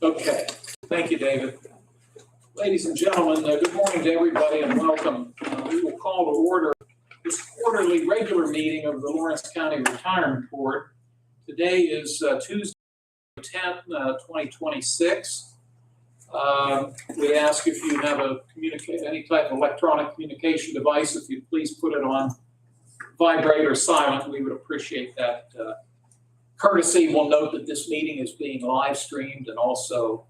Okay, thank you, David. Ladies and gentlemen, good morning to everybody and welcome. We will call to order this quarterly regular meeting of the Lawrence County Retirement Board. Today is Tuesday, 10th, 2026. We ask if you have any type of electronic communication device, if you'd please put it on vibrate or silent. We would appreciate that courtesy. We'll note that this meeting is being live streamed and also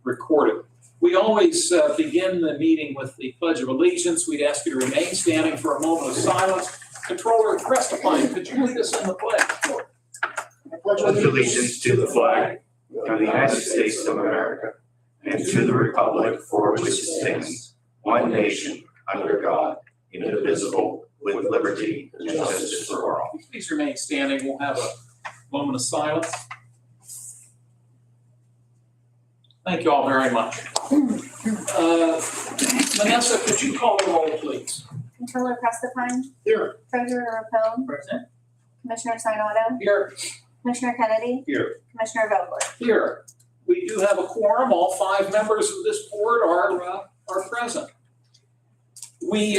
recorded. We always begin the meeting with the Pledge of Allegiance. We'd ask you to remain standing for a moment of silence. Controller Crestapine, could you lead us in the pledge? I pledge allegiance to the flag of the United States of America and to the republic for which it stands, one nation, under God, indivisible, with liberty and justice for all. Please remain standing. We'll have a moment of silence. Thank you all very much. Vanessa, could you call the roll, please? Controller Crestapine. Here. Treasurer Rapone. Present. Commissioner Sinata. Here. Commissioner Kennedy. Here. Commissioner Vogler. Here. We do have a quorum. All 5 members of this board are present. We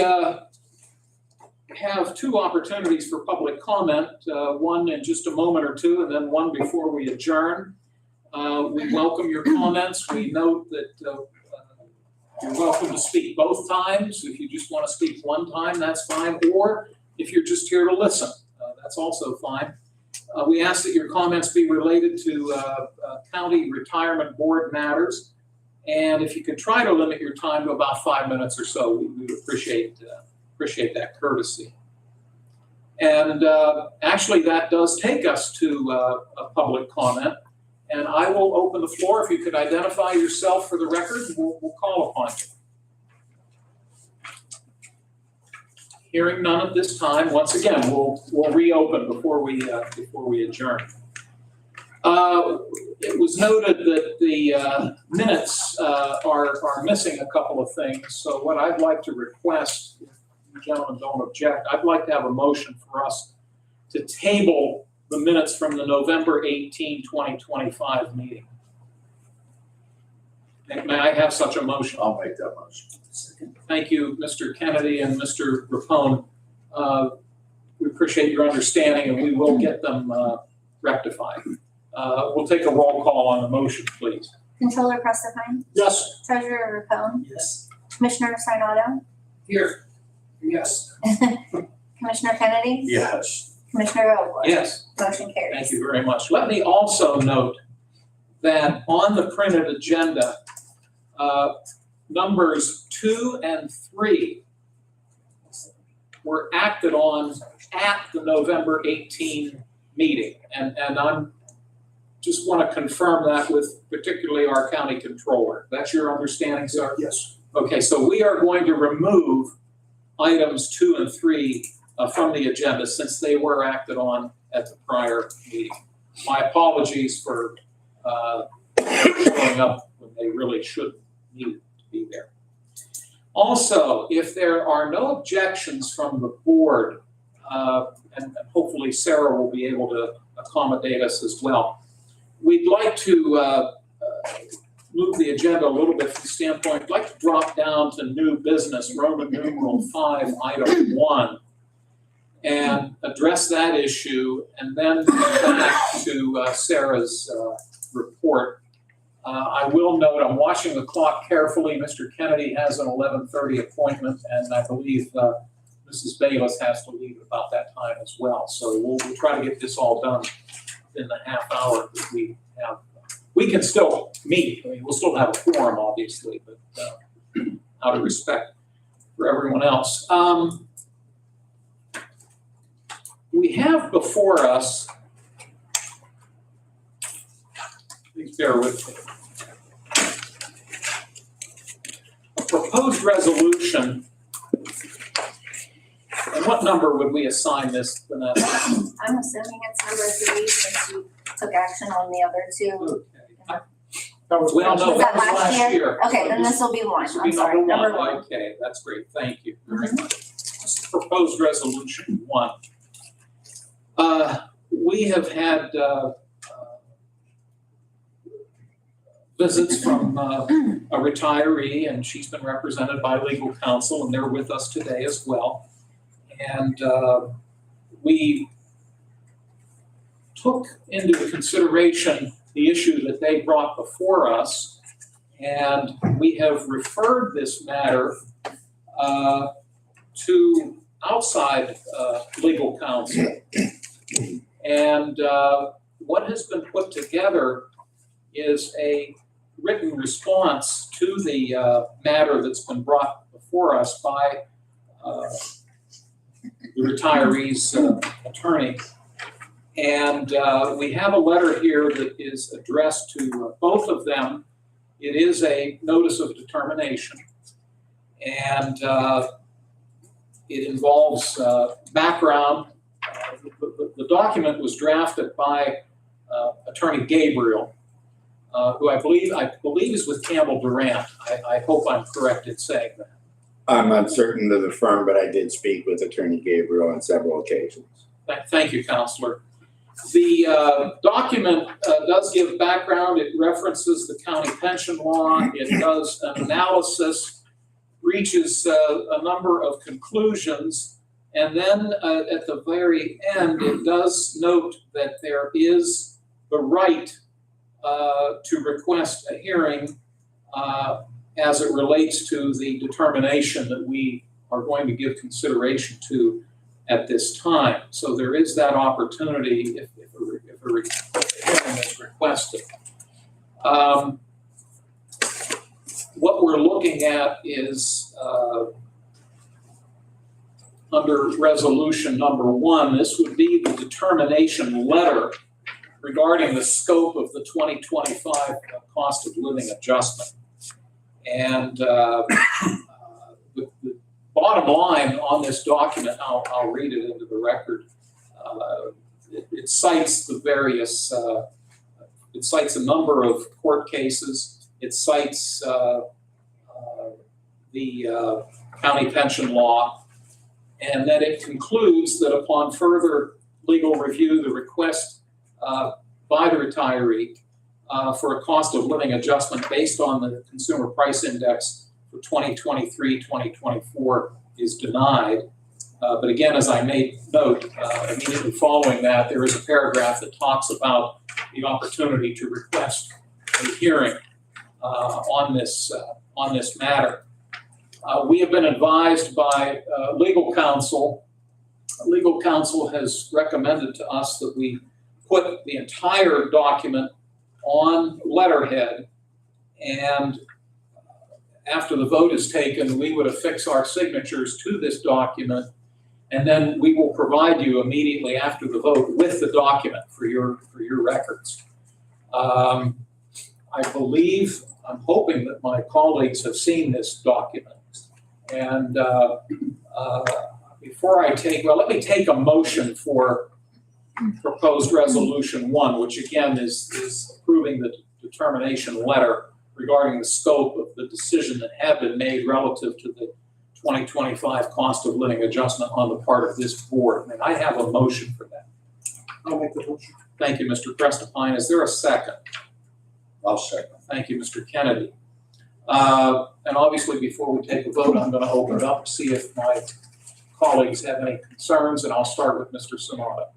have 2 opportunities for public comment, one in just a moment or 2, and then one before we adjourn. We welcome your comments. We note that you're welcome to speak both times. If you just want to speak one time, that's fine. Or if you're just here to listen, that's also fine. We ask that your comments be related to county retirement board matters. And if you could try to limit your time to about 5 minutes or so, we would appreciate that courtesy. And actually, that does take us to a public comment. And I will open the floor. If you could identify yourself for the record, we'll call upon you. Hearing none at this time, once again, we'll reopen before we adjourn. It was noted that the minutes are missing a couple of things. So what I'd like to request, if you gentlemen don't object, I'd like to have a motion for us to table the minutes from the November 18, 2025 meeting. May I have such a motion? I'll make that motion. Thank you, Mr. Kennedy and Mr. Rapone. We appreciate your understanding and we will get them rectified. We'll take a roll call on the motion, please. Controller Crestapine. Yes. Treasurer Rapone. Yes. Commissioner Sinata. Here. Yes. Commissioner Kennedy. Yes. Commissioner Vogler. Yes. Motion carries. Thank you very much. Let me also note that on the printed agenda, numbers 2 and 3 were acted on at the November 18 meeting. And I'm just want to confirm that with particularly our county controller. That's your understanding, sir? Yes. Okay, so we are going to remove items 2 and 3 from the agenda since they were acted on at the prior meeting. My apologies for showing up when they really should need to be there. Also, if there are no objections from the board, and hopefully Sarah will be able to accommodate us as well, we'd like to move the agenda a little bit from the standpoint, I'd like to drop down to new business, Roman numeral 5, item 1. And address that issue, and then come back to Sarah's report. I will note, I'm watching the clock carefully. Mr. Kennedy has an 11:30 appointment, and I believe Mrs. Bayless has to leave about that time as well. So we'll try to get this all done in the half hour that we have. We can still meet. I mean, we'll still have a quorum, obviously, but out of respect for everyone else. We have before us, please bear with me, a proposed resolution. And what number would we assign this, Vanessa? I'm assuming it's number 3 since you took action on the other 2. Okay. Well, no, Was that that was last last year? year. Okay, So then this will be 1. This will I'm be sorry, number number 1. Okay, that's great. Thank you very much. This is proposed resolution 1. We have had visits from a retiree, and she's been represented by legal counsel, and they're with us today as well. And we took into consideration the issue that they brought before us, and we have referred this matter to outside legal counsel. And what has been put together is a written response to the matter that's been brought before us by the retiree's attorney. And we have a letter here that is addressed to both of them. It is a notice of determination, and it involves background. The document was drafted by Attorney Gabriel, who I believe is with Campbell Durant. I hope I'm correct in saying that. I'm uncertain of the firm, but I did speak with Attorney Gabriel on several occasions. Thank you, Counselor. The document does give background. It references the county pension law. It does an analysis, reaches a number of conclusions, and then at the very end, it does note that there is the right to request a hearing as it relates to the determination that we are going to give consideration to at this time. So there is that opportunity if a hearing is requested. What we're looking at is under resolution number 1, this would be the determination letter regarding the scope of the 2025 cost of living adjustment. And the bottom line on this document, I'll read it into the record. It cites the various, it cites a number of court cases. It cites the county pension law. And then it concludes that upon further legal review, the request by the retiree for a cost of living adjustment based on the Consumer Price Index for 2023-2024 is denied. But again, as I made note, immediately following that, there is a paragraph that talks about the opportunity to request a hearing on this matter. We have been advised by legal counsel. Legal counsel has recommended to us that we put the entire document on letterhead, and after the vote is taken, we would affix our signatures to this document, and then we will provide you immediately after the vote with the document for your records. I believe, I'm hoping that my colleagues have seen this document. And before I take, well, let me take a motion for proposed resolution 1, which again is approving the determination letter regarding the scope of the decision that had been made relative to the 2025 cost of living adjustment on the part of this board. And I have a motion for that. I'll make the motion. Thank you, Mr. Prestipine. Is there a second? I'll second. Thank you, Mr. Kennedy. And obviously, before we take a vote, I'm going to open it up to see if my colleagues have any concerns, and I'll start with Mr. Sonata.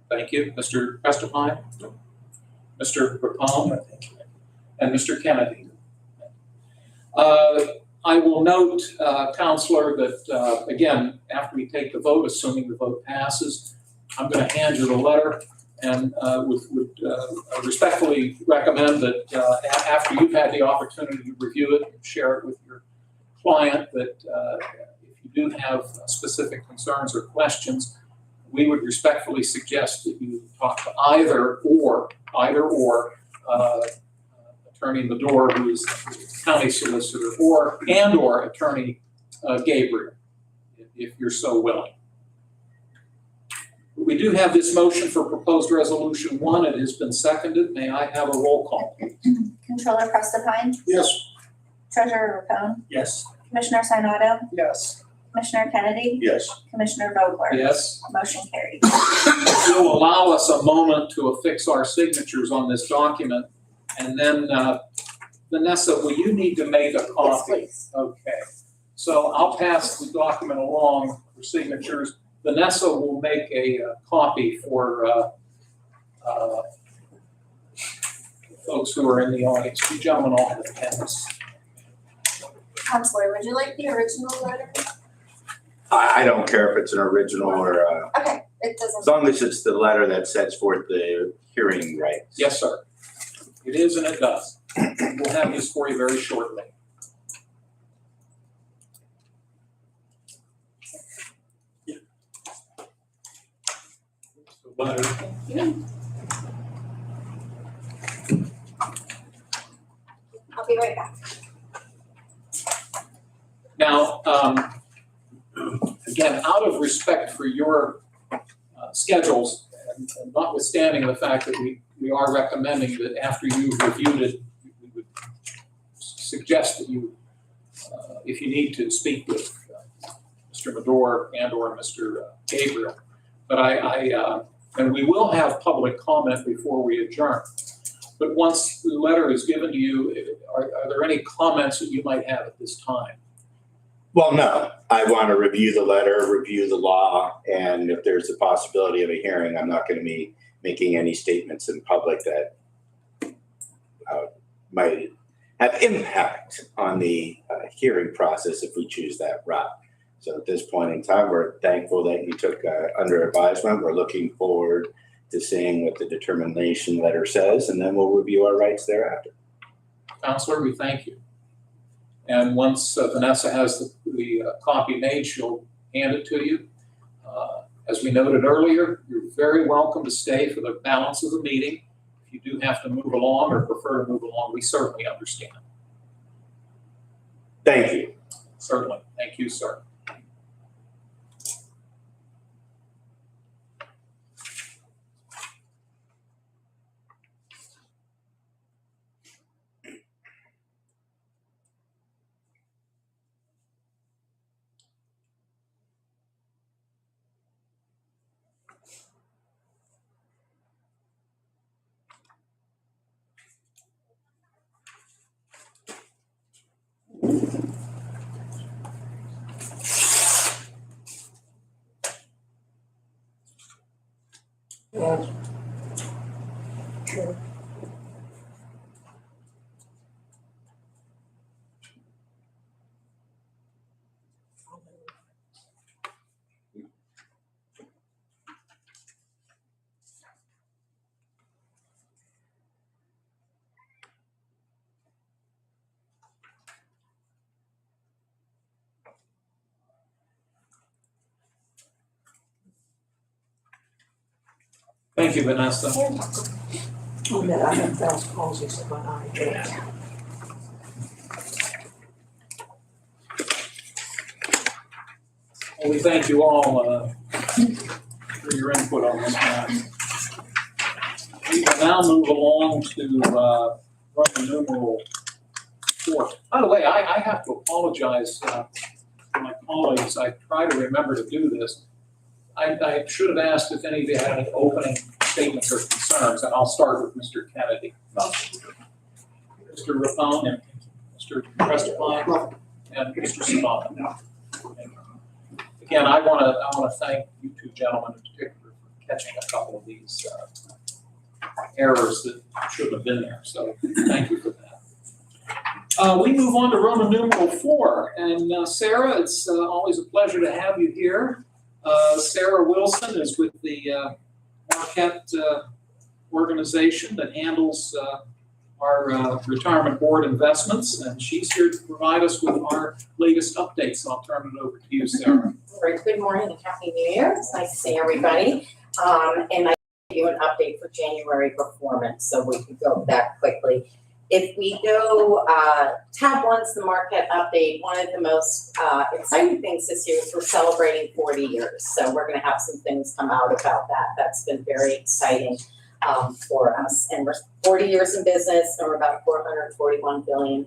Thank you. Mr. Prestipine? Mr. Rapone? And Mr. Kennedy? I will note, Counselor, that again, after we take the vote, assuming the vote passes, I'm going to hand you the letter and would respectfully recommend that after you've had the opportunity to review it and share it with your client, that if you do have specific concerns or questions, we would respectfully suggest that you talk to either or Attorney Medor, who is the county solicitor, or Attorney Gabriel, if you're so willing. We do have this motion for proposed resolution 1. It has been seconded. May I have a roll call, please? Controller Prestipine, Yes. Treasurer Rapone, Yes. Commissioner Sinata, Yes. Commissioner Kennedy, Yes. Commissioner Vogler. Yes. Motion carried. If you'll allow us a moment to affix our signatures on this document, And then, Vanessa, will you need to make a Yes, copy? please. Okay, so I'll pass the document along for signatures. Vanessa will make a copy for folks who are in the audience. You gentlemen all have pens. Counselor, would you like the original letter? I don't care if it's an original or, Okay, it as doesn't. long as it's the letter that sets forth the hearing rights. Yes, sir. It is and it does. We'll have this for you very shortly. The letter. I'll be right back. Now, again, out of respect for your schedules, and notwithstanding the fact that we are recommending that after you've reviewed it, we would suggest that you, if you need to speak with Mr. Madore and or Mr. Gabriel. But and we will have public comment before we adjourn. But once the letter is given to you, are there any comments that you might have at this time? Well, no, I want to review the letter, review the law, and if there's a possibility of a hearing, I'm not going to be making any statements in public that might have impact on the hearing process if we choose that route. So at this point in time, we're thankful that you took under advisement. We're looking forward to seeing what the determination letter says, and then we'll review our rights thereafter. Counselor, we thank you. And once Vanessa has the copy made, she'll hand it to you. As we noted earlier, you're very welcome to stay for the balance of the meeting. If you do have to move along or prefer to move along, we certainly understand. Thank you. Certainly. Thank you, sir. Thank you, Vanessa. Oh, that I have fast palsy, so my eye aches. Well, we thank you all for your input on this matter. We will now move along to Roman numeral 4. By the way, I have to apologize to my colleagues. I try to remember to do this. I should have asked if any of you had any opening statements or concerns, and I'll start with Mr. Kennedy. Mr. Raffone and Mr. Prestipine and Mr. Savant. Again, I want to thank you two gentlemen in particular for catching a couple of these errors that shouldn't have been there. So thank you for that. We move on to Roman numeral 4, and Sarah, it's always a pleasure to have you here. Sarah Wilson is with the Marquette organization that handles our retirement board investments, and she's here to provide us with our latest updates. So I'll turn it over to you, Sarah. All right, good morning and Happy New Year. It's nice to see everybody. And I give you an update for January performance, so we can go back quickly. If we go, tab 1's the Marquette update. One of the most exciting things this year is we're celebrating 40 years. So we're gonna have some things come out about that. That's been very exciting for us. And we're 40 years in business, and we're about $441 billion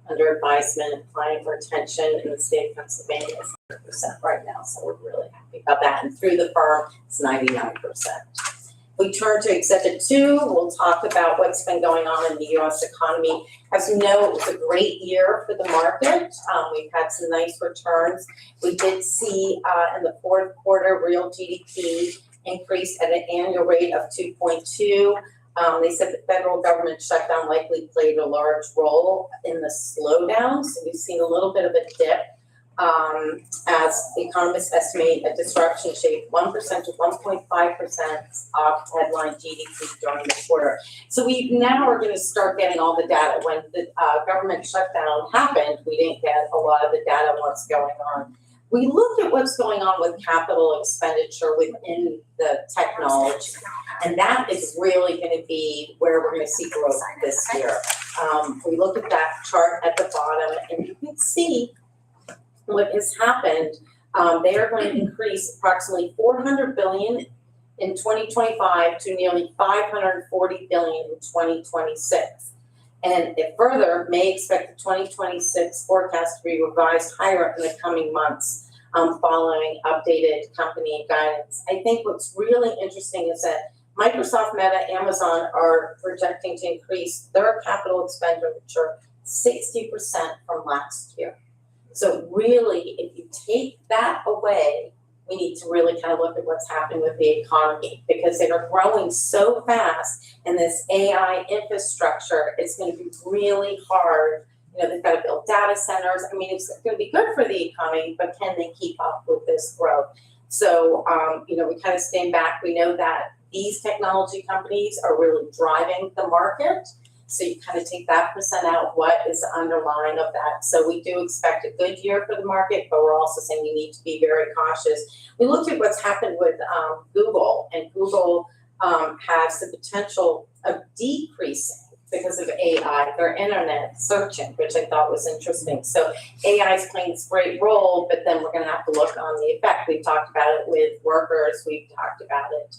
under advisement and client retention in the state of Pennsylvania is 100% right now. So we're really happy about that. And through the firm, it's 99%. We turn to Exhibit 2, we'll talk about what's been going on in the US economy. As you know, it was a great year for the market. We've had some nice returns. We did see in the fourth quarter, real GDP increased at an annual rate of 2.2. They said the federal government shutdown likely played a large role in the slowdown. So we've seen a little bit of a dip as economists estimate a disruption shaped 1% to 1.5% of headline GDP during the quarter. So we now are going to start getting all the data. When the government shutdown happened, we didn't get a lot of the data on what's going on. We looked at what's going on with capital expenditure within the technology, and that is really going to be where we're going to see growth this year. We look at that chart at the bottom, and you can see what has happened. They are going to increase approximately $400 billion in 2025 to nearly $540 billion in 2026. And it further may expect the 2026 forecast to be revised higher in the coming months following updated company guidance. I think what's really interesting is that Microsoft, Meta, Amazon are projecting to increase their capital expenditure 60% from last year. So really, if you take that away, we need to really kind of look at what's happening with the economy because they are growing so fast and this AI infrastructure, it's going to be really hard. You know, they've got to build data centers. I mean, it's going to be good for the economy, but can they keep up with this growth? So, you know, we kind of stand back. We know that these technology companies are really driving the market. So you kind of take that percent out, what is the underlying of that? So we do expect a good year for the market, but we're also saying we need to be very cautious. We looked at what's happened with Google, and Google has the potential of decreasing because of AI, their internet searching, which I thought was interesting. So AI is playing this great role, but then we're going to have to look on the effect. We've talked about it with workers. We've talked about it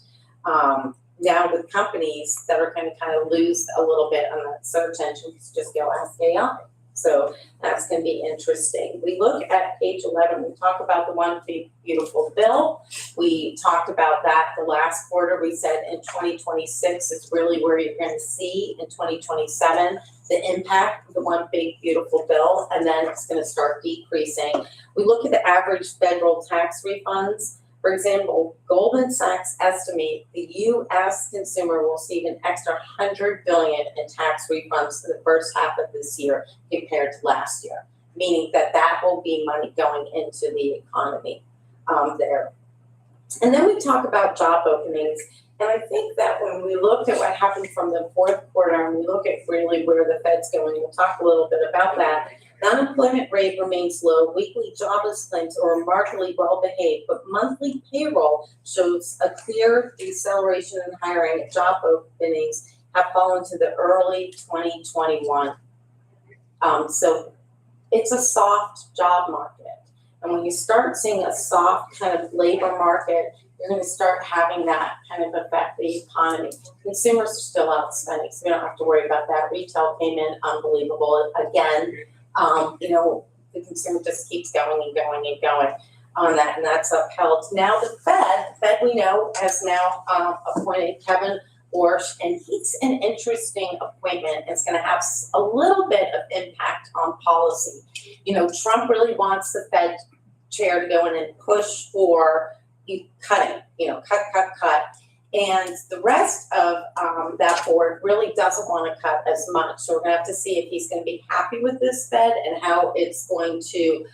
now with companies that are going to kind of lose a little bit on that search engine, just go ask AI. So that's going to be interesting. We look at page 11, we talk about the One Big Beautiful Bill. We talked about that the last quarter. We said in 2026 is really where you're going to see in 2027 the impact of the One Big Beautiful Bill, and then it's going to start decreasing. We look at the average federal tax refunds. For example, Goldman Sachs estimate the U.S. consumer will receive an extra $100 billion in tax refunds for the first half of this year compared to last year, meaning that that will be money going into the economy there. And then we talk about job openings, and I think that when we looked at what happened from the fourth quarter and we look at really where the Fed's going, we'll talk a little bit about that. The unemployment rate remains low, weekly jobless claims are remarkably well behaved, but monthly payroll shows a clear deceleration in hiring. Job openings have fallen to the early 2021. So it's a soft job market. And when you start seeing a soft kind of labor market, you're going to start having that kind of affect the economy. Consumers are still out spending, so we don't have to worry about that. Retail came in unbelievable again. You know, the consumer just keeps going and going and going on that, and that's upheld. Now the Fed we know has now appointed Kevin Warsh, and he's an interesting appointment. It's going to have a little bit of impact on policy. You know, Trump really wants the Fed chair to go in and push for cutting, you know, cut. And the rest of that board really doesn't want to cut as much. So we're going to have to see if he's going to be happy with this Fed and how it's going to,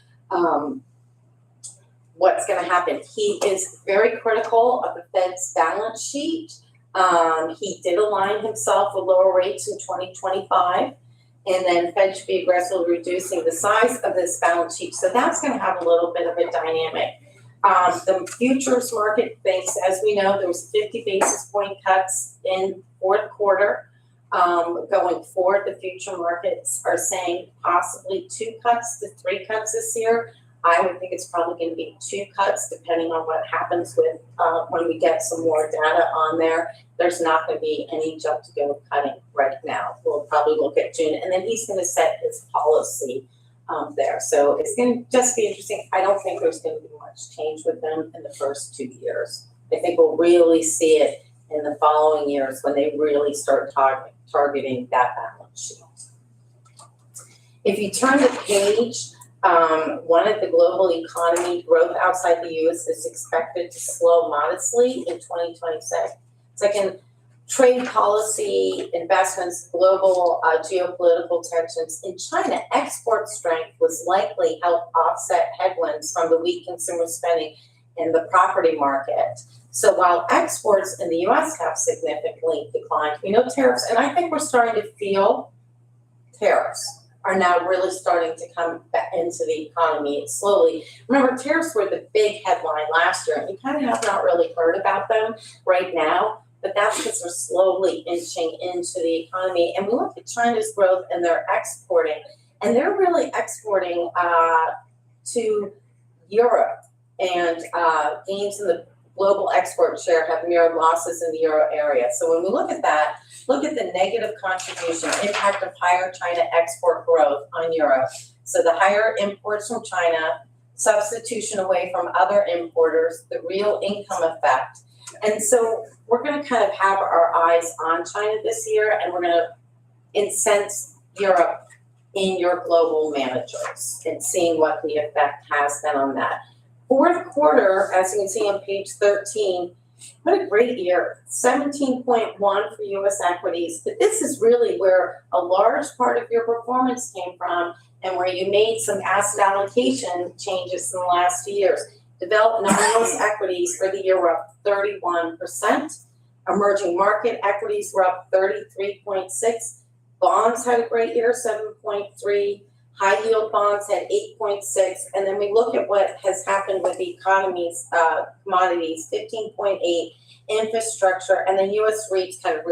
what's going to happen. He is very critical of the Fed's balance sheet. He did align himself with lower rates in 2025. And then Fed should be aggressively reducing the size of this balance sheet. So that's going to have a little bit of a dynamic. The futures market thinks, as we know, there was 50 basis point cuts in fourth quarter. Going forward, the future markets are saying possibly 2 cuts to 3 cuts this year. I would think it's probably going to be 2 cuts, depending on what happens with when we get some more data on there. There's not going to be any jump to go cutting right now. We'll probably look at June, and then he's going to set his policy there. So it's going to just be interesting. I don't think there's going to be much change with them in the first 2 years. I think we'll really see it in the following years when they really start targeting that balance sheet. If you turn the page, one of the global economy growth outside the US is expected to slow modestly in 2026. Second, trade policy, investments, global geopolitical tensions. In China, export strength was likely help offset headwinds from the weak consumer spending in the property market. So while exports in the US have significantly declined, we know tariffs, and I think we're starting to feel tariffs are now really starting to come back into the economy slowly. Remember, tariffs were the big headline last year, and we kind of have not really heard about them right now, but that's because they're slowly inching into the economy. And we look at China's growth, and they're exporting, and they're really exporting to Europe, and gains in the global export share have mirrored losses in the euro area. So when we look at that, look at the negative contribution, impact of higher China export growth on Europe. So the higher imports from China, substitution away from other importers, the real income effect. And so we're gonna kind of have our eyes on China this year, and we're gonna incense Europe in your global managers and seeing what the effect has been on that. Fourth quarter, as you can see on page 13, what a great year, 17.1 for US equities, but this is really where a large part of your performance came from and where you made some asset allocation changes in the last few years. Developed non-US equities for the year were up 31%. Emerging market equities were up 33.6. Bonds had a great year, 7.3. High yield bonds had 8.6, and then we look at what has happened with the economies, commodities, 15.8, infrastructure, and then US REITs kind of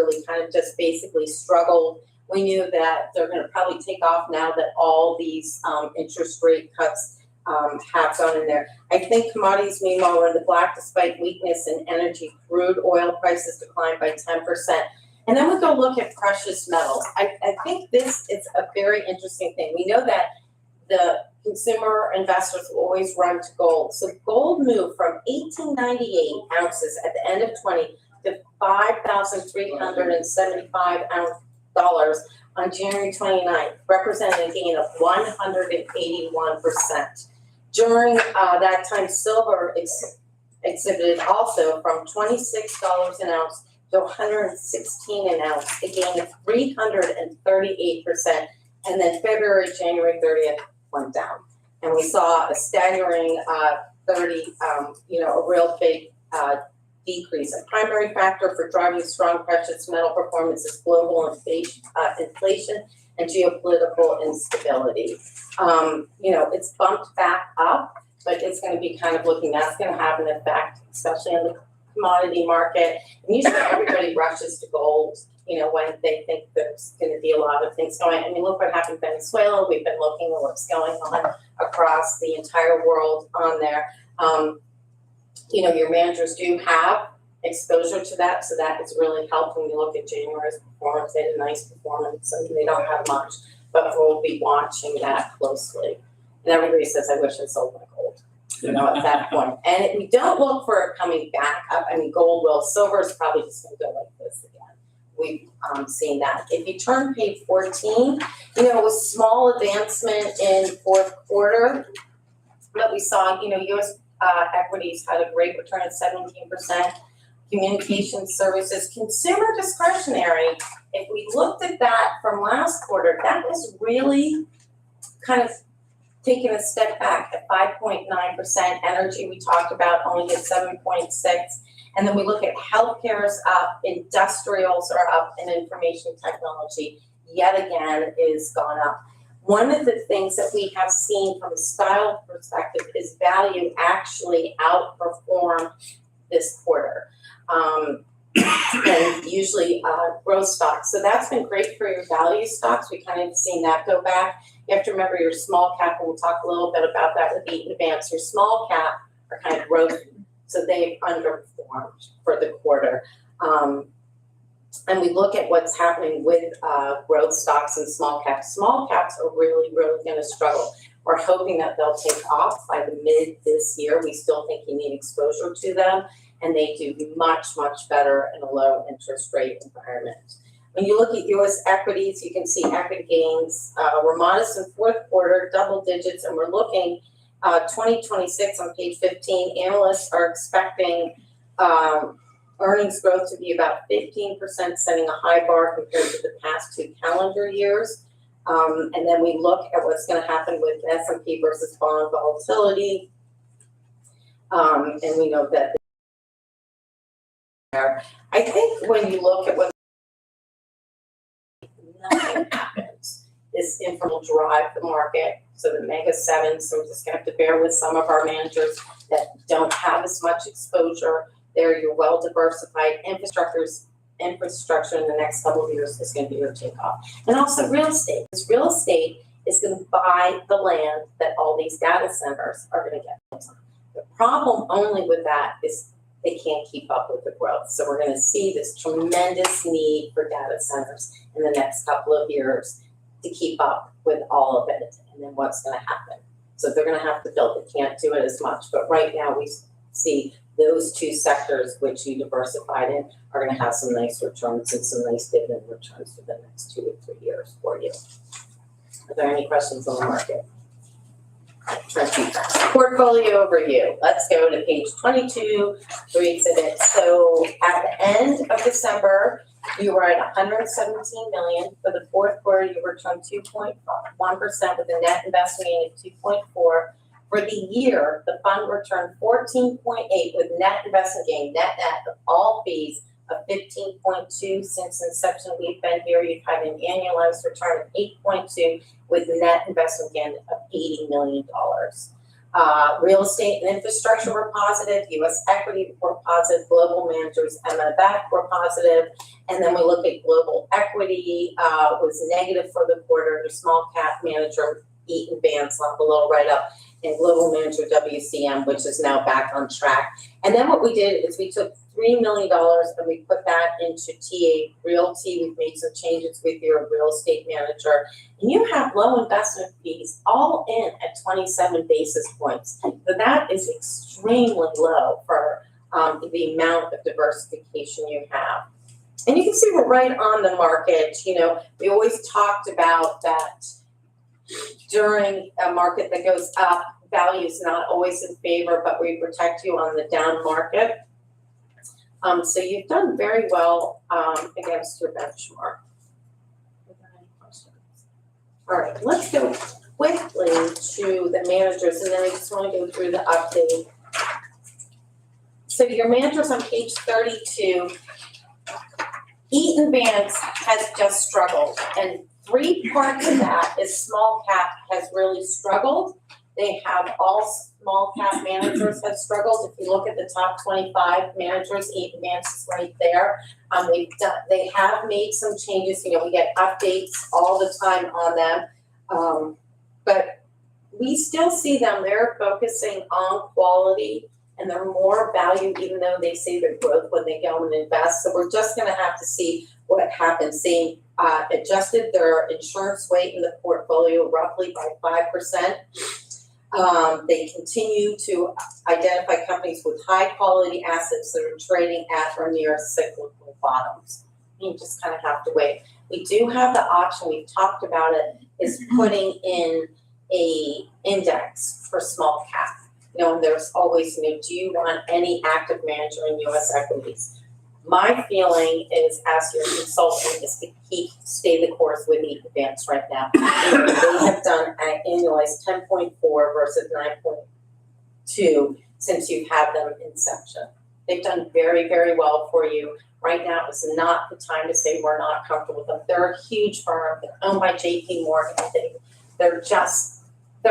just basically struggled. We knew that they're gonna probably take off now that all these interest rate cuts have gone in there. I think commodities meanwhile were in the black despite weakness in energy. Crude oil prices declined by 10%. And then we go look at precious metals. I think this is a very interesting thing. We know that the consumer investors will always run to gold. So gold moved from 1898 ounces at the end of 20 to $5,375 on January 29th, representing a gain of 181%. During that time, silver exhibited also from $26 an ounce to $116 an ounce, a gain of 338%. And then February, January 30th went down. And we saw a staggering a real big decrease. A primary factor for driving strong precious metal performance is global inflation and geopolitical instability. It's bumped back up, but it's going to be kind of that's going to have an effect, especially on the commodity market. And usually everybody rushes to gold, when they think there's going to be a lot of things going. I mean, look what happened in Venezuela. We've been looking at what's going on across the entire world on there. Your managers do have exposure to that, so that has really helped when you look at January's performance. They had a nice performance, and they don't have much, but we'll be watching that closely. And everybody says, I wish I sold my gold. At that point. And we don't look for it coming back up. I mean, gold will. Silver is probably just going to go like this again. We've seen that. If you turn page 14, it was small advancement in fourth quarter. But we saw, U.S. Equities had a great return at 17%. Communication services, consumer discretionary. If we looked at that from last quarter, that was really kind of taking a step back at 5.9%. Energy we talked about only at 7.6%. And then we look at healthcare is up, industrials are up, and information technology yet again is gone up. One of the things that we have seen from a style perspective is value actually outperformed this quarter. And usually growth stocks. So that's been great for your value stocks. We kind of seen that go back. You have to remember your small cap, and we'll talk a little bit about that with Eaton Vance. Your small cap are kind of growth, so they've underperformed for the quarter. And we look at what's happening with growth stocks and small caps. Small caps are really, really going to struggle. We're hoping that they'll take off by the mid this year. We still think you need exposure to them. and they do much, much better in a low interest rate environment. When you look at US equities, you can see equity gains were modest in fourth quarter, double digits, and we're looking 2026 on page 15. Analysts are expecting earnings growth to be about 15%, setting a high bar compared to the past 2 calendar years. And then we look at what's going to happen with S&P versus bond volatility. And we know that there. I think when you look at what nothing happens, this info will drive the market. So the mega sevens, so we're just gonna have to bear with some of our managers that don't have as much exposure. There, you're well diversified. Infrastructure in the next couple of years is gonna be your takeoff. And also real estate, because real estate is gonna buy the land that all these data centers are gonna get built on. The problem only with that is they can't keep up with the growth. So we're gonna see this tremendous need for data centers in the next couple of years to keep up with all of it. And then what's gonna happen? So they're gonna have to build, they can't do it as much. But right now we see those 2 sectors which you diversified in are gonna have some nice returns and some nice dividend returns for the next 2 to 3 years for you. Are there any questions on the market? Trustee, portfolio overview. Let's go to page 22, 3 exhibits. So at the end of December, you were at 117 million. For the fourth quarter, you returned 2.1% with a net investment gain of 2.4. For the year, the fund returned 14.8 with net investment gain, net of all fees of 15.2. Since inception, we've been here. You've had an annualized return of 8.2 with net investment gain of $80 million. Real estate and infrastructure were positive. U.S. equity were positive. Global managers, MNBAC were positive. And then we look at global equity was negative for the quarter. The small cap manager, Eaton Vance, a little right up. And global manager WCM, which is now back on track. And then what we did is we took $3 million and we put that into TA Realty. We've made some changes with your real estate manager. And you have low investment fees all in at 27 basis points. So that is extremely low for the amount of diversification you have. And you can see we're right on the market. You know, we always talked about that during a market that goes up, value is not always in favor, but we protect you on the down market. So you've done very well against your benchmark. All right, let's go quickly to the managers, and then I just want to go through the update. So your managers on page 32, Eaton Vance has just struggled, and 3 parts of that is small cap has really struggled. They have all small cap managers have struggled. If you look at the top 25 managers, Eaton Vance is right there. They have made some changes. You know, we get updates all the time on them, but we still see them. They're focusing on quality, and they're more value, even though they say they're growth when they go and invest. So we're just going to have to see what happens. They adjusted their insurance weight in the portfolio roughly by 5%. They continue to identify companies with high quality assets that are trading at or near cyclical bottoms. You just kind of have to wait. We do have the option, we've talked about it, is putting in a index for small cap. You know, and there's always, you know, do you want any active manager in US equities? My feeling is, as your consultant, is to stay the course with Eaton Vance right now. They have done an annualized 10.4 versus 9.2 since you've had them inception. They've done very, very well for you. Right now is not the time to say we're not comfortable with them. They're a huge firm. They're owned by JP Morgan. They're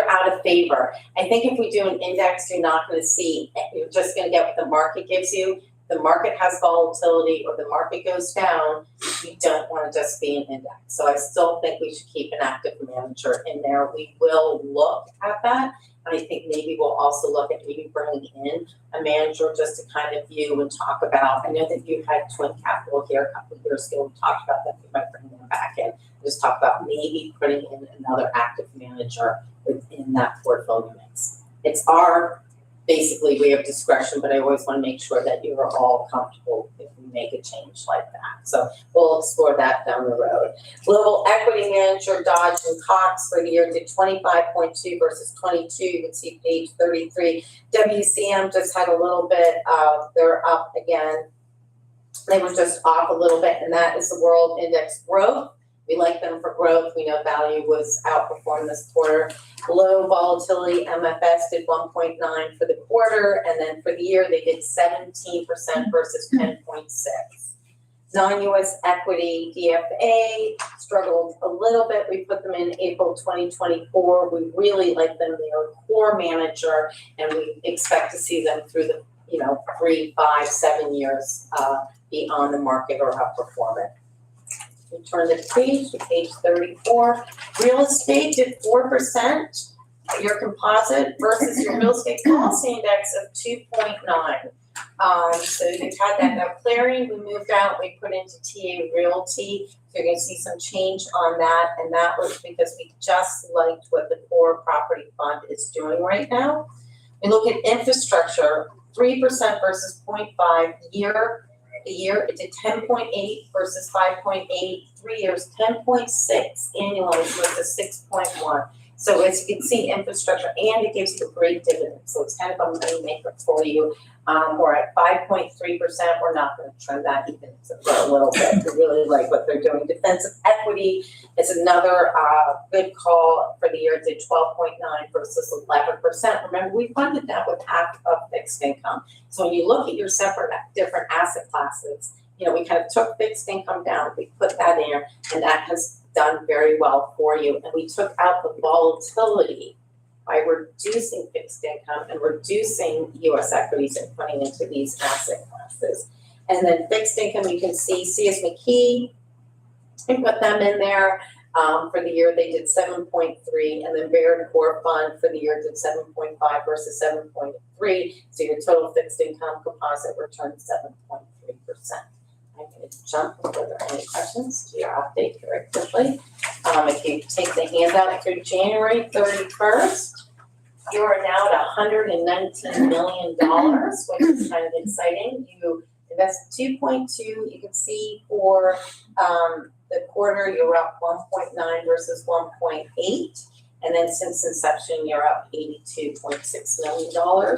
out of favor. I think if we do an index, you're not going to see, you're just going to get what the market gives you. The market has volatility or the market goes down, you don't want to just be an index. So I still think we should keep an active manager in there. We will look at that. And I think maybe we'll also look at maybe bringing in a manager just to kind of view and talk about. I know that you had Twin Capital here a couple of years ago. We talked about that. We might bring them back in. Just talk about maybe putting in another active manager within that portfolio mix. It's our basically we have discretion, but I always want to make sure that you are all comfortable if we make a change like that. So we'll explore that down the road. Global Equity Manager, Dodge and Cox for the year did 25.2 versus 22. You can see page 33. WCM just had a little bit, they're up again. They were just off a little bit, and that is the World Index Growth. We like them for growth. We know value was outperformed this quarter. Low volatility MFS did 1.9 for the quarter, and then for the year they did 17% versus 10.6. Non-US equity DFA struggled a little bit. We put them in April 2024. We really like them. They are a core manager, and we expect to see them through the 3, 5, 7 years be on the market or outperform it. We turn the page to page 34. Real estate did 4%. Your composite versus your real estate policy index of 2.9. So you've had that now clearing. We moved out. We put into TA Realty. So you're going to see some change on that, and that was because we just liked what the core property fund is doing right now. We look at infrastructure, 3% versus 0.5 the year it did 10.8 versus 5.8, 3 years 10.6 annualized versus 6.1. So as you can see, infrastructure, and it gives you a great dividend. So it's kind of a money maker for you. We're at 5.3%. We're not going to trend that even for a little bit. We really like what they're doing. Defensive equity is another good call for the year. It did 12.9 versus 11%. Remember, we funded that with half of fixed income. So when you look at your different asset classes, we kind of took fixed income down. We put that in, and that has done very well for you. And we took out the volatility by reducing fixed income and reducing US equities and putting into these asset classes. And then fixed income, you can see CS McKee, we put them in there. For the year, they did 7.3, and then Baird Core Fund for the year did 7.5 versus 7.3. So your total fixed income composite return 7.3%. I'm going to jump if there are any questions to your update very quickly. If you take the handout through January 31st, you are now at $119 million, which is kind of exciting. You invested 2.2. You can see for the quarter, you're up 1.9 versus 1.8. And then since inception, you're up $82.6 million.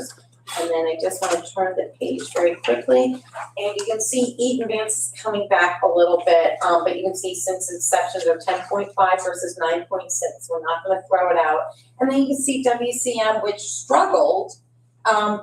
And then I just want to turn the page very quickly. And you can see Eaton Vance is coming back a little bit, but you can see since inception they're 10.5 versus 9.6. We're not going to throw it out. And then you can see WCM, which struggled,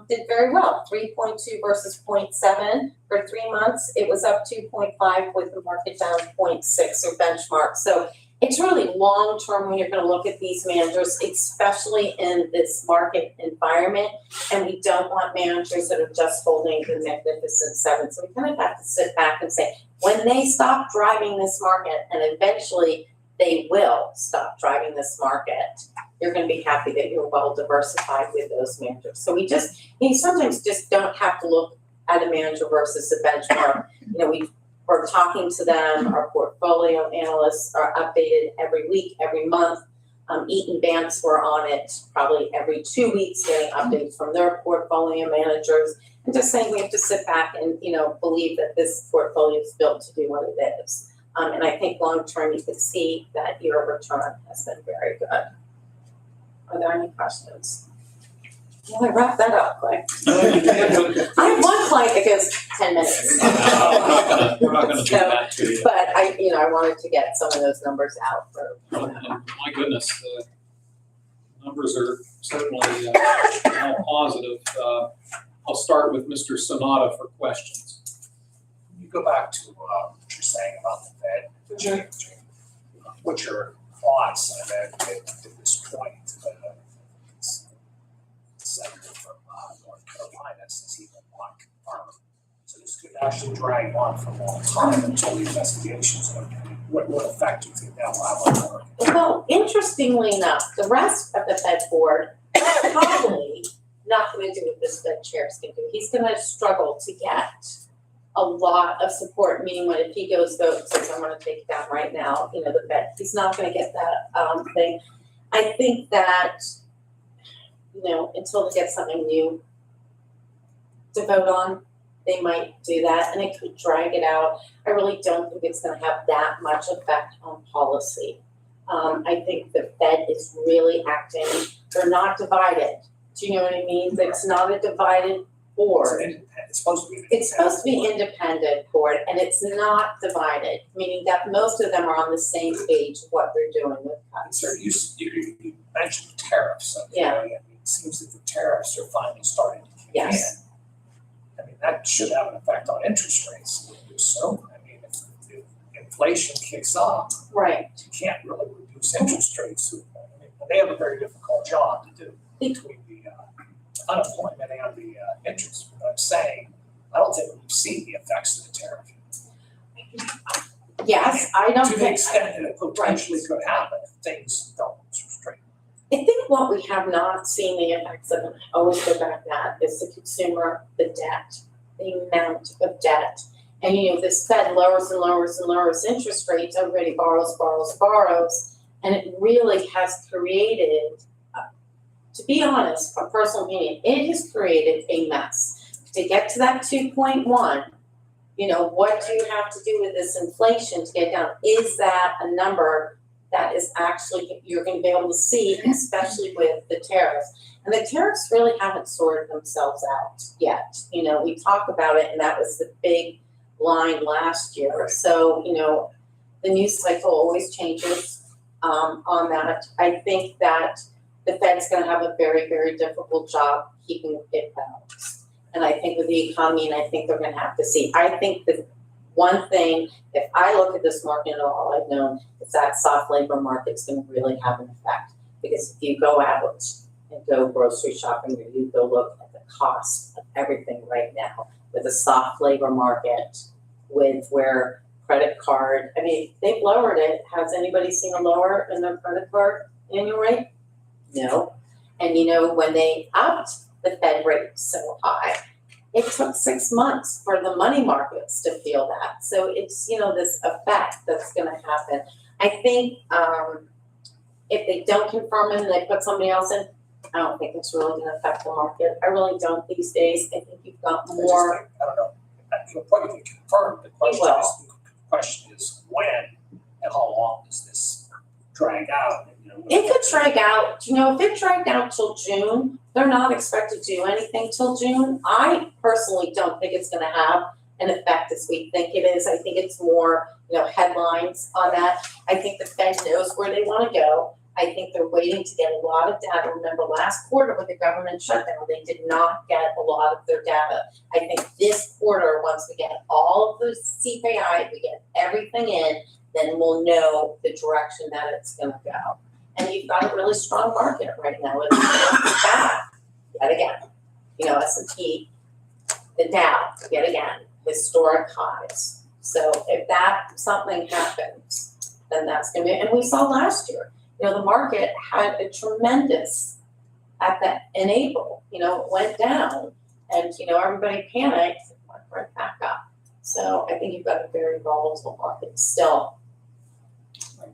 did very well, 3.2 versus 0.7 for 3 months. It was up 2.5 with the market down 0.6 or benchmark. So it's really long-term when you're going to look at these managers, especially in this market environment. And we don't want managers that are just holding the Magnificent Seven. So we kind of have to sit back and say, when they stop driving this market, and eventually they will stop driving this market, you're going to be happy that you're well diversified with those managers. So you sometimes just don't have to look at a manager versus a benchmark. We're talking to them. Our portfolio analysts are updated every week, every month. Eaton Vance, we're on it probably every 2 weeks, getting updates from their portfolio managers. And just saying we have to sit back and, believe that this portfolio is built to do what it is. And I think long term, you can see that your return has been very good. Are there any questions? Well, I wrapped that up quick. I have one client that gives 10 minutes. We're not gonna do that to you. But I wanted to get some of those numbers out for. My goodness, the numbers are certainly all positive. I'll start with Mr. Sonata for questions. You go back to what you're saying about the Fed changing. What's your thoughts on that at this point? Senator from North Carolina says he will not confirm. So this could actually drag on for a long time until the investigations are done. What effect do you think that will have on the market? Well, interestingly enough, the rest of the Fed board probably not going to do what this Fed chair is going to do. He's going to struggle to get a lot of support, meaning when if he goes vote says I'm going to take it down right now, the Fed, he's not going to get that thing. I think that until they get something new to vote on, they might do that, and it could drag it out. I really don't think it's gonna have that much effect on policy. I think the Fed is really acting, they're not divided. Do you know what I mean? It's not a divided board. It's supposed to be. It's supposed to be independent board, and it's not divided, meaning that most of them are on the same page of what they're doing with cuts. Sir, you mentioned tariffs. Yeah. It seems that the tariffs are finally starting to kick in. Yes. I mean, that should have an effect on interest rates, would you assume? I mean, if inflation kicks up, Right. you can't really reduce interest rates. I mean, they have a very difficult job to do between the unemployment and the interest. But I'm saying, I don't think we've seen the effects of the tariff. Yes, I don't To the think, extent that it potentially could happen if things don't straight. I think what we have not seen the effects of, and I always go back to that, is the consumer, the debt, the amount of debt. And this Fed lowers and lowers and lowers interest rates, everybody borrows. And it really has created, to be honest, a personal opinion, it has created a mess. To get to that 2.1, what do you have to do with this inflation to get down? Is that a number that is actually, you're gonna be able to see, especially with the tariffs? And the tariffs really haven't sorted themselves out yet. We talk about it, and that was the big line last year. So, the news cycle always changes on that. I think that the Fed's gonna have a very, very difficult job keeping it balanced. And I think with the economy, and I think they're gonna have to see. I think the one thing, if I look at this market at all, I've known is that soft labor market's gonna really have an effect. Because if you go out and go grocery shopping, or you go look at the cost of everything right now, with a soft labor market, with where credit card, they've lowered it. Has anybody seen a lower in their credit card annual rate? No. And when they upped the Fed rate so high, it took 6 months for the money markets to feel that. So it's, this effect that's gonna happen. I think if they don't confirm it and they put somebody else in, I don't think it's really gonna affect the market. I really don't these days. I think you've got more. I don't know. You'll probably confirm. The question is when and how long does this drag out? It could drag out, if it dragged out till June, they're not expected to do anything till June. I personally don't think it's gonna have an effect as we think it is. I think it's more, headlines on that. I think the Fed knows where they wanna go. I think they're waiting to get a lot of data. Remember last quarter with the government shutdown, they did not get a lot of their data. I think this quarter, once we get all of the CPI, we get everything in, then we'll know the direction that it's gonna go. And you've got a really strong market right now. It's back yet again. S&P, the Dow, yet again, historic highs. So if something happens, then that's gonna be, and we saw last year, the market had a tremendous in April, it went down and, everybody panicked, and went right back up. So I think you've got a very volatile market still.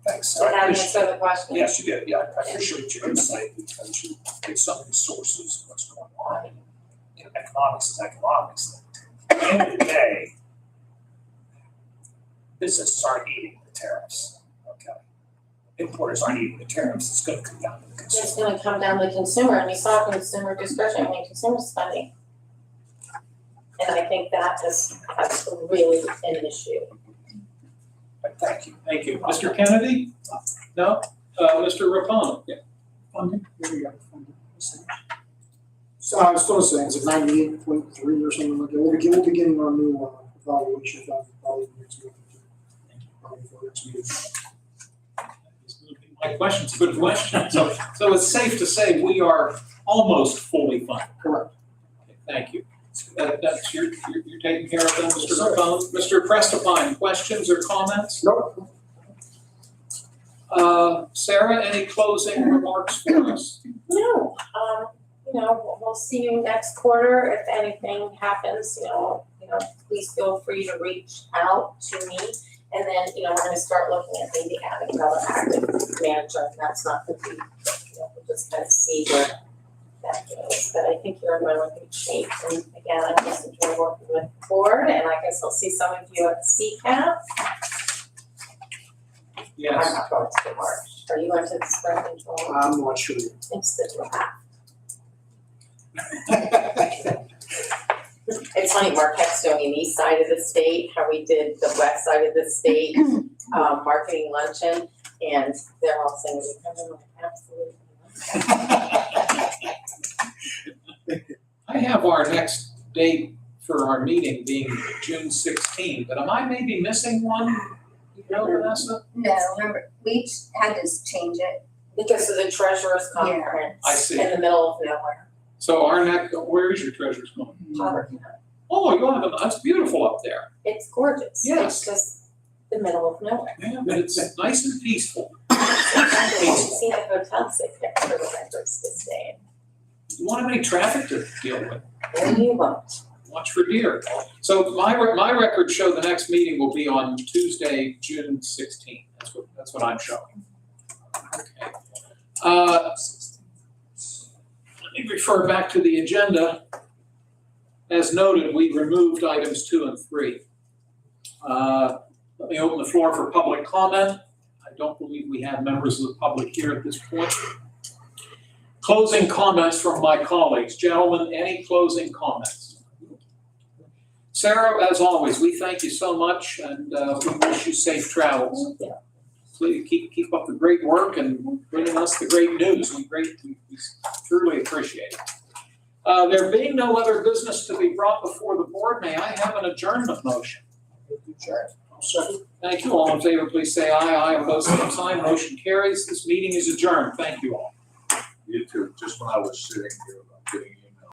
Thanks. Did that answer the question? Yes, you did. Yeah, I appreciate your insight because you get some of these sources of what's going on. Economics is economics. At the end of the day, businesses aren't eating the tariffs. Okay. Importers aren't eating the tariffs. It's going to come down to the consumer. It's gonna come down to the consumer, and we saw consumer discretion, consumer spending. And I think that's really an issue. But thank you. Thank you. Mr. Kennedy? No? Mr. Rapone? Yeah. Funding, there we go, funding. So I was still saying, it's like 98.3 or something like that. We'll be getting our new evaluation done probably next week. Probably for next meeting. My question's a good question. So it's safe to say we are almost fully funded. Correct. Okay, thank you. That's you're taking care of that, Mr. Rapone. Mr. Prestipine, questions or comments? Nope. Sarah, any closing remarks for us? No, we'll see you next quarter. If anything happens, please feel free to reach out to me. And then, we're gonna start looking at maybe adding another active manager. That's not gonna be, we'll just kind of see where that goes. this, but I think you're in really good shape. And again, I just enjoy working with the board, and I guess I'll see some of you at CCAP. Yes. I'm not going to the March. Are you going to the spring control? I'm not sure. It's the draft. It's funny, Marquette's doing an east side of the state, how we did the west side of the state, marketing luncheon, and they're all saying, we come in like absolutely. I have our next date for our meeting being June 16th, but am I maybe missing one? You know, Vanessa? No, remember, we had to change it. Because of the treasurer's conference. I see. In the middle of nowhere, So our next, where is your treasurer's going? Poverty. Oh, you have, that's beautiful up there. It's gorgeous. Yes. It's just the middle of nowhere. Yeah, but it's nice and peaceful. You see the hotel sit next to the records this day. You won't have any traffic to deal with. And you won't. Watch for deer. So my records show the next meeting will be on Tuesday, June 16th. That's what I'm showing. Okay. Let me refer back to the agenda. As noted, we removed items 2 and 3. Let me open the floor for public comment. I don't believe we have members of the public here at this point. Closing comments from my colleagues. Gentlemen, any closing comments? Sarah, as always, we thank you so much and we wish you safe travels. Yeah. Please keep up the great work and bringing us the great news. We truly appreciate it. There being no other business to be brought before the board, may I have an adjournment motion? I'll second. Thank you. All in favor, please say aye. Aye. Opposed, same sign. Motion carries. This meeting is adjourned. Thank you all. You too, just when I was sitting here, I'm getting